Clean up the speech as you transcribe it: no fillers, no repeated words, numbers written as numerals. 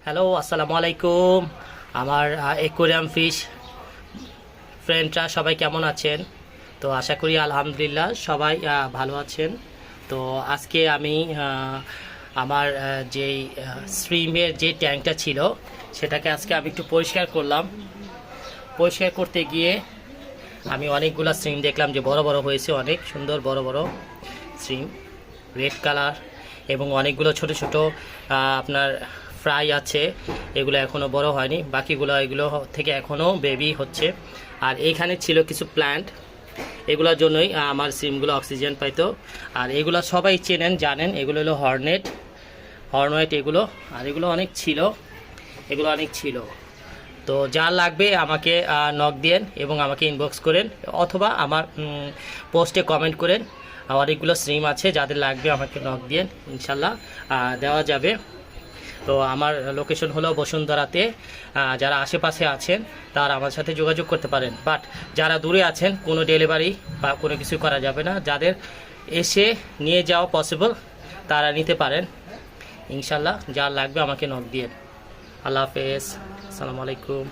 Hello, আসসালামু আলাইকুম। আমার অ্যাকোয়ারিয়াম ফিশ ফ্রেন্ডরা সবাই কেমন আছেন? তো আশা করি আলহামদুলিল্লাহ সবাই ভালো আছেন। তো আজকে আমি আমার যেই স্ট্রিমের যে ট্যাঙ্কটা ছিল সেটাকে আজকে আমি একটু পরিষ্কার করলাম। পরিষ্কার করতে গিয়ে আমি অনেকগুলো স্ট্রিম দেখলাম যে বড় বড় হয়েছে, অনেক সুন্দর বড় বড় স্ট্রিম, রেড কালার, এবং অনেকগুলো ছোট ছোট আপনার ফ্রাই আছে। এগুলো এখনও বড় হয়নি, বাকিগুলো এগুলো থেকে এখনও বেবি হচ্ছে। আর এইখানে ছিল কিছু প্ল্যান্ট, এগুলোর জন্যই আমার সিমগুলো অক্সিজেন পাইতো। আর এগুলো সবাই চেনেন, জানেন, এগুলো হলো হর্নেট এগুলো। আর এগুলো অনেক ছিল। তো যা লাগবে আমাকে নক দিয়েন এবং আমাকে ইনবক্স করেন, অথবা আমার পোস্টে কমেন্ট করেন। অনেকগুলো স্ট্রিম আছে, যাদের লাগবে আমাকে নক দিয়েন, ইনশাল্লাহ দেওয়া যাবে। তো আমার লোকেশন হলো বসুন্ধরাতে। যারা আশেপাশে আছেন তারা আমার সাথে যোগাযোগ করতে পারেন, বাট যারা দূরে আছেন কোনো ডেলিভারি বা কোনো কিছু করা যাবে না। যাদের এসে নিয়ে যাওয়া পসিবল তারা নিতে পারেন, ইনশাল্লাহ। যা লাগবে আমাকে নক দিয়েন। আল্লাহ হাফেজ, আসসালামু আলাইকুম।